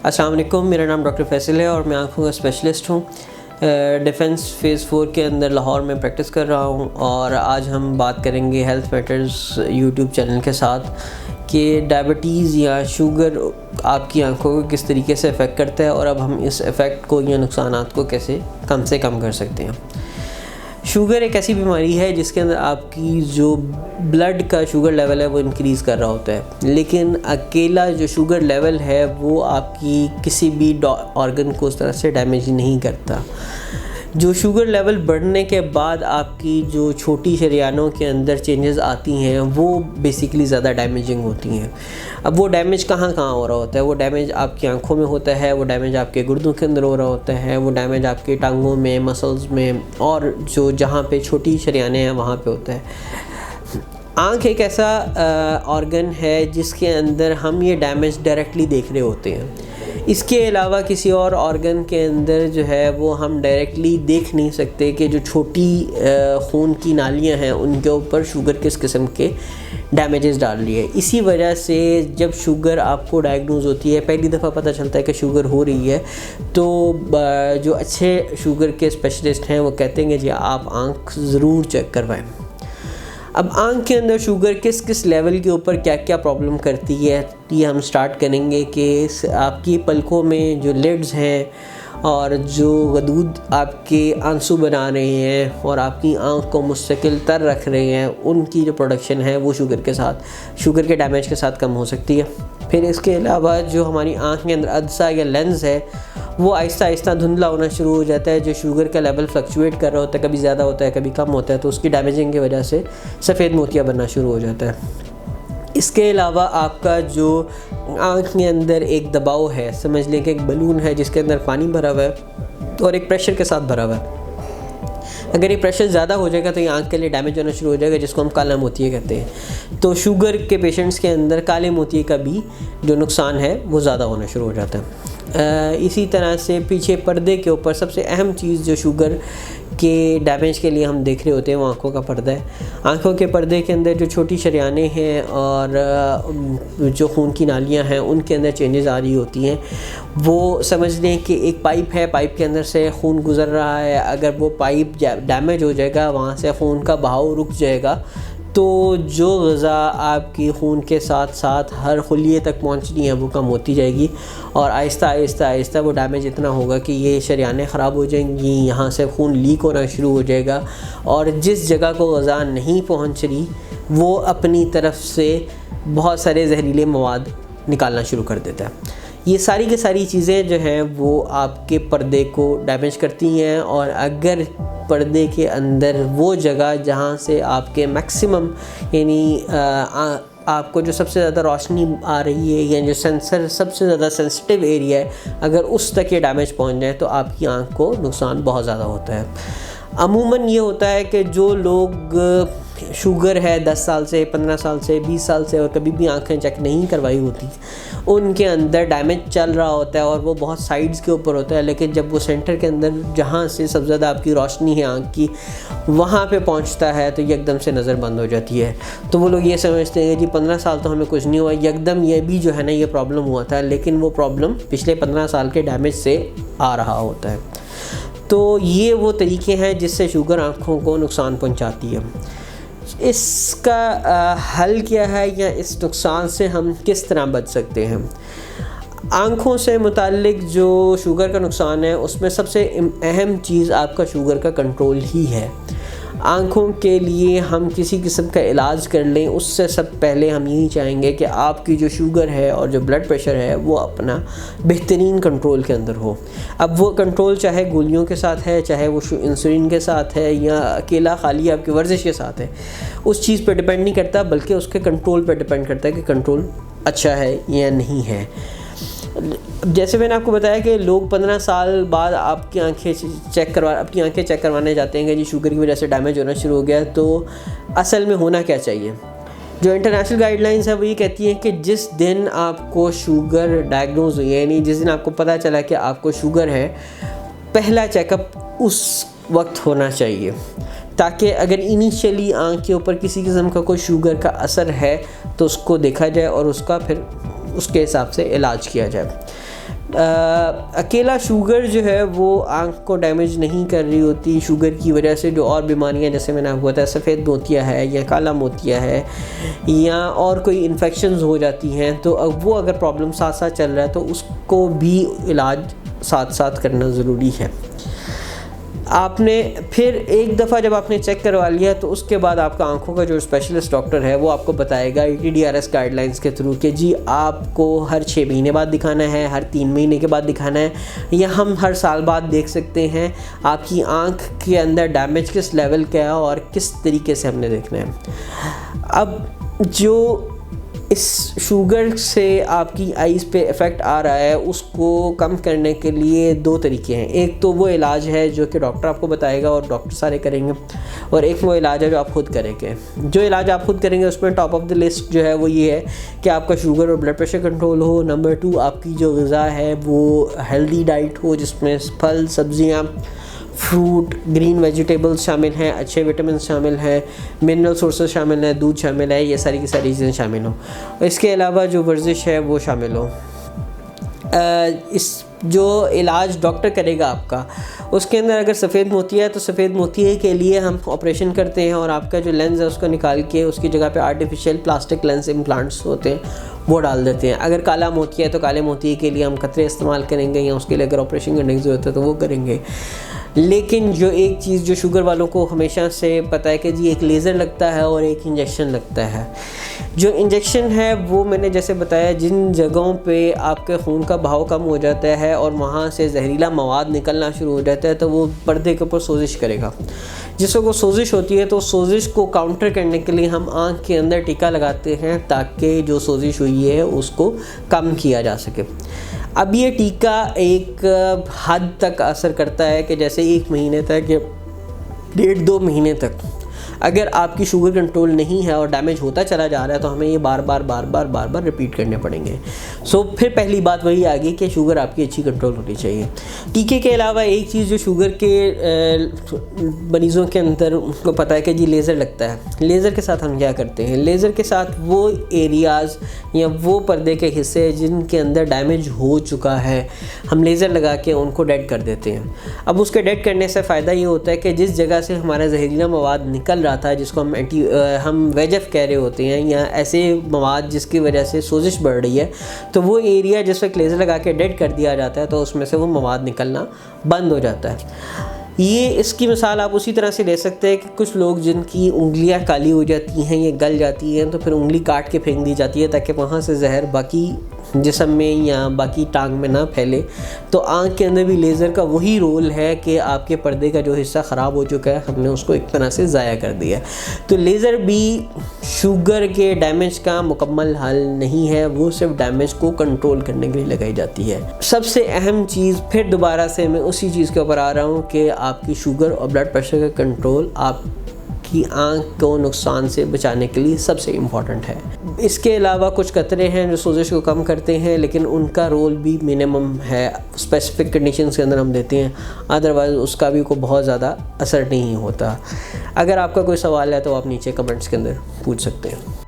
अस्सलाम वालेकुम, मेरा नाम डॉक्टर फैसल है और मैं आँखों का स्पेशलिस्ट हूँ। डिफेंस फ़ेज़ 4 के अंदर लाहौर में प्रैक्टिस कर रहा हूँ और आज हम बात करेंगे हेल्थ मैटर्स यूट्यूब चैनल के साथ कि डायबिटीज़ या शुगर आपकी आँखों को किस तरीके से अफ़ेक्ट करता है और अब हम इस इफ़ेक्ट को या नुकसानात को कैसे कम से कम कर सकते हैं। शुगर एक ऐसी बीमारी है जिसके अंदर आपकी जो ब्लड का शुगर लेवल है वो इंक्रीज़ कर रहा होता है, लेकिन अकेला जो शुगर लेवल है वो आपकी किसी भी ऑर्गन को उस तरह से डैमेज नहीं करता। जो शुगर लेवल बढ़ने के बाद आपकी जो छोटी शरीयानों के अंदर चेंजेस आती हैं वो बेसिकली ज़्यादा डैमेजिंग होती हैं। अब वो डैमेज कहाँ कहाँ हो रहा होता है? वो डैमेज आपकी आंखों में होता है, वो डैमेज आपके गुर्दों के अंदर हो रहा होता है, वो डैमेज आपके टांगों में, मसल्स में और जो जहाँ पे छोटी शरीयानें हैं वहाँ पे होता है। आँख एक ऐसा ऑर्गन है जिसके अंदर हम ये डैमेज डायरेक्टली देख रहे होते हैं। इसके अलावा किसी और ऑर्गन के अंदर जो है वो हम डायरेक्टली देख नहीं सकते कि जो छोटी खून की नालियां हैं उनके ऊपर शुगर किस किस्म के डैमेजेस डाल रही है। इसी वजह से जब शुगर आपको डायग्नोज होती है, पहली दफ़ा पता चलता है कि शुगर हो रही है, तो जो अच्छे शुगर के स्पेशलिस्ट हैं वो कहते हैं कि जी आप आँख ज़रूर चेक करवाएं। अब आँख के अंदर शुगर किस किस लेवल के ऊपर क्या क्या प्रॉब्लम करती है ये हम स्टार्ट करेंगे कि आपकी पलकों में जो लिड्स हैं और जो गदूद आपके आंसू बना रहे हैं और आपकी आँख को मुस्तकिल तर रख रहे हैं, उनकी जो प्रोडक्शन है वो शुगर के डैमेज के साथ कम हो सकती है। फिर इसके अलावा जो हमारी आँख के अंदर अदसा या लेंस है वो आहिस्ता आहिस्ता धुंधला होना शुरू हो जाता है। जो शुगर का लेवल फ्लक्चुएट कर रहा होता है, कभी ज़्यादा होता है कभी कम होता है, तो उसकी डैमेजिंग की वजह से सफ़ेद मोतिया बनना शुरू हो जाता है। इसके अलावा आपका जो आँख के अंदर एक दबाव है, समझ लें कि एक बलून है जिसके अंदर पानी भरा हुआ है और एक प्रेशर के साथ भरा हुआ है। अगर ये प्रेशर ज़्यादा हो जाएगा तो ये आँख के लिए डैमेज होना शुरू हो जाएगा, जिसको हम काला मोतिया कहते हैं। तो शुगर के पेशेंट्स के अंदर काले मोतिये का भी जो नुकसान है वो ज़्यादा होना शुरू हो जाता है। इसी तरह से पीछे पर्दे के ऊपर सबसे अहम चीज़ जो शुगर के डैमेज के लिए हम देख रहे होते हैं वो आँखों का पर्दा है। आँखों के पर्दे के अंदर जो छोटी शरीयानें हैं और जो खून की नालियाँ हैं उनके अंदर चेंजेस आ रही होती हैं। वो समझ लें कि एक पाइप है, पाइप के अंदर से खून गुज़र रहा है, अगर वो पाइप डैमेज हो जाएगा, वहाँ से खून का बहाव रुक जाएगा, तो जो ग़िज़ा आपकी खून के साथ साथ हर खुलिये तक पहुंचनी है वो कम होती जाएगी और आहिस्ता आहिस्ता आहिस्ता वो डैमेज इतना होगा कि ये शरीयानें ख़राब हो जाएंगी, यहाँ से खून लीक होना शुरू हो जाएगा और जिस जगह को ग़िज़ा नहीं पहुंच रही वो अपनी तरफ से बहुत सारे जहरीले मवाद निकालना शुरू कर देता है। ये सारी की सारी चीज़ें जो हैं वो आपके पर्दे को डैमेज करती हैं और अगर पर्दे के अंदर वो जगह जहाँ से आपके मैक्सिमम यानी आपको जो सबसे ज़्यादा रोशनी आ रही है या जो सेंसर सबसे ज़्यादा सेंसिटिव एरिया है, अगर उस तक ये डैमेज पहुँच जाए तो आपकी आँख को नुकसान बहुत ज़्यादा होता है। अमूमन ये होता है कि जो लोग शुगर है 10 साल से, 15 साल से, 20 साल से और कभी भी आंखें चेक नहीं करवाई होती, उनके अंदर डैमेज चल रहा होता है और वो बहुत साइड्स के ऊपर होता है, लेकिन जब वो सेंटर के अंदर जहाँ से सबसे ज़्यादा आपकी रोशनी है आँख की वहाँ पे पहुँचता है तो एकदम से नज़र बंद हो जाती है। तो वो लोग ये समझते हैं कि जी 15 साल तो हमें कुछ नहीं हुआ, एकदम ये भी जो है ना ये प्रॉब्लम हुआ था, लेकिन वो प्रॉब्लम पिछले 15 साल के डैमेज से आ रहा होता है। तो ये वो तरीके हैं जिससे शुगर आँखों को नुकसान पहुँचाती है। इसका हल क्या है या इस नुकसान से हम किस तरह बच सकते हैं? आँखों से मुताल्लिक जो शुगर का नुकसान है उसमें सबसे अहम चीज़ आपका शुगर का कंट्रोल ही है। आँखों के लिए हम किसी किस्म का इलाज कर लें उससे सब पहले हम यही चाहेंगे कि आपकी जो शुगर है और जो ब्लड प्रेशर है वो अपना बेहतरीन कंट्रोल के अंदर हो। अब वो कंट्रोल चाहे गोलियों के साथ है, चाहे वो इंसुलिन के साथ है या अकेला खाली आपकी वर्जिश के साथ है, उस चीज़ पर डिपेंड नहीं करता बल्कि उसके कंट्रोल पर डिपेंड करता है कि कंट्रोल अच्छा है या नहीं है। जैसे मैंने आपको बताया कि लोग 15 साल बाद अपनी आंखें चेक करवाने जाते हैं कि जी शुगर की वजह से डैमेज होना शुरू हो गया। तो असल में होना क्या चाहिए? जो इंटरनेशनल गाइडलाइंस है वो ये कहती हैं कि जिस दिन आपको शुगर डायग्नोज हुई, यानी जिस दिन आपको पता चला कि आपको शुगर है, पहला चेकअप उस वक्त होना चाहिए ताकि अगर इनिशियली आँख के ऊपर किसी किस्म का कोई शुगर का असर है तो उसको देखा जाए और उसका फिर उसके हिसाब से इलाज किया जाए। अकेला शुगर जो है वो आँख को डैमेज नहीं कर रही होती। शुगर की वजह से जो और बीमारियां, जैसे मैंने आपको बताया सफ़ेद मोतिया है या काला मोतिया है या और कोई इन्फेक्शंस हो जाती हैं, तो अब वो अगर प्रॉब्लम साथ साथ चल रहा है तो उसको भी इलाज साथ साथ करना ज़रूरी है। आपने फिर एक दफ़ा जब आपने चेक करवा लिया तो उसके बाद आपका आंखों का जो स्पेशलिस्ट डॉक्टर है वो आपको बताएगा ETDRS गाइडलाइंस के थ्रू कि जी आपको हर 6 महीने बाद दिखाना है, हर 3 महीने के बाद दिखाना है, या हम हर साल बाद देख सकते हैं आपकी आंख के अंदर डैमेज किस लेवल का है और किस तरीके से हमने देखना है। अब जो इस शुगर से आपकी आइज़ पे इफ़ेक्ट आ रहा है उसको कम करने के लिए 2 तरीके हैं। एक तो वो इलाज है जो कि डॉक्टर आपको बताएगा और डॉक्टर सारे करेंगे, और एक वो इलाज है जो आप खुद करेंगे। जो इलाज आप खुद करेंगे उसमें टॉप ऑफ द लिस्ट जो है वो ये है कि आपका शुगर और ब्लड प्रेशर कंट्रोल हो। नंबर 2, आपकी जो ग़िज़ा है वो हेल्दी डाइट हो जिसमें फल, सब्ज़ियाँ, फ्रूट, ग्रीन वेजिटेबल्स शामिल हैं, अच्छे विटामिन शामिल हैं, मिनरल सोर्सेज शामिल हैं, दूध शामिल है, ये सारी की सारी चीज़ें शामिल हों। इसके अलावा जो वर्जिश है वो शामिल हो। इस जो इलाज डॉक्टर करेगा आपका उसके अंदर अगर सफ़ेद मोतिया है तो सफ़ेद मोतिये के लिए हम ऑपरेशन करते हैं और आपका जो लेंस है उसको निकाल के उसकी जगह पे आर्टिफिशियल प्लास्टिक लेंस इम्प्लांट्स होते हैं वो डाल देते हैं। अगर काला मोतिया है तो काले मोतिये के लिए हम कतरे इस्तेमाल करेंगे या उसके लिए अगर ऑपरेशन करने की ज़रूरत है तो वो करेंगे। लेकिन जो एक चीज़ जो शुगर वालों को हमेशा से पता है कि जी एक लेज़र लगता है और एक इंजेक्शन लगता है। जो इंजेक्शन है वो मैंने जैसे बताया जिन जगहों पे आपके खून का बहाव कम हो जाता है और वहाँ से जहरीला मवाद निकलना शुरू हो जाता है तो वो पर्दे के ऊपर सोजिश करेगा। जिसको को सोजिश होती है तो सोजिश को काउंटर करने के लिए हम आँख के अंदर टीका लगाते हैं ताकि जो सोजिश हुई है उसको कम किया जा सके। अब ये टीका एक हद तक असर करता है कि जैसे 1 महीने तक या 1.5-2 महीने तक अगर आपकी शुगर कंट्रोल नहीं है और डैमेज होता चला जा रहा है तो हमें ये बार बार रिपीट करने पड़ेंगे। सो फिर पहली बात वही आ गई कि शुगर आपकी अच्छी कंट्रोल होनी चाहिए। टीके के अलावा एक चीज़ जो शुगर के मरीज़ों के अंदर उनको पता है कि जी लेज़र लगता है। लेज़र के साथ हम क्या करते हैं, लेज़र के साथ वो एरियाज़ या वो पर्दे के हिस्से जिनके अंदर डैमेज हो चुका है हम लेज़र लगा के उनको डेड कर देते हैं। अब उसके डेड करने से फ़ायदा ये होता है कि जिस जगह से हमारा जहरीला मवाद निकल रहा था जिसको हम वेजफ कह रहे होते हैं या ऐसे मवाद जिसकी वजह से सोजिश बढ़ रही है, तो वो एरिया जिस वक्त लेज़र लगा के डेड कर दिया जाता है तो उसमें से वो मवाद निकलना बंद हो जाता है। ये इसकी मिसाल आप उसी तरह से ले सकते हैं कि कुछ लोग जिनकी उंगलियां काली हो जाती हैं या गल जाती हैं तो फिर उंगली काट के फेंक दी जाती है ताकि वहाँ से जहर बाकी जिस्म में या बाकी टांग में ना फैले। तो आँख के अंदर भी लेज़र का वही रोल है कि आपके पर्दे का जो हिस्सा ख़राब हो चुका है हमने उसको एक तरह से ज़ाया कर दिया। तो लेज़र भी शुगर के डैमेज का मुकम्मल हल नहीं है, वो सिर्फ डैमेज को कंट्रोल करने के लिए लगाई जाती है। सबसे अहम चीज़ फिर दोबारा से मैं उसी चीज़ के ऊपर आ रहा हूँ कि आपकी शुगर और ब्लड प्रेशर का कंट्रोल आपकी आँख को नुकसान से बचाने के लिए सबसे इम्पॉर्टेंट है। इसके अलावा कुछ कतरे हैं जो सोजिश को कम करते हैं लेकिन उनका रोल भी मिनिमम है, स्पेसिफिक कंडीशंस के अंदर हम देते हैं, अदरवाइज़ उसका भी कोई बहुत ज़्यादा असर नहीं होता। अगर आपका कोई सवाल है तो आप नीचे कमेंट्स के अंदर पूछ सकते हैं।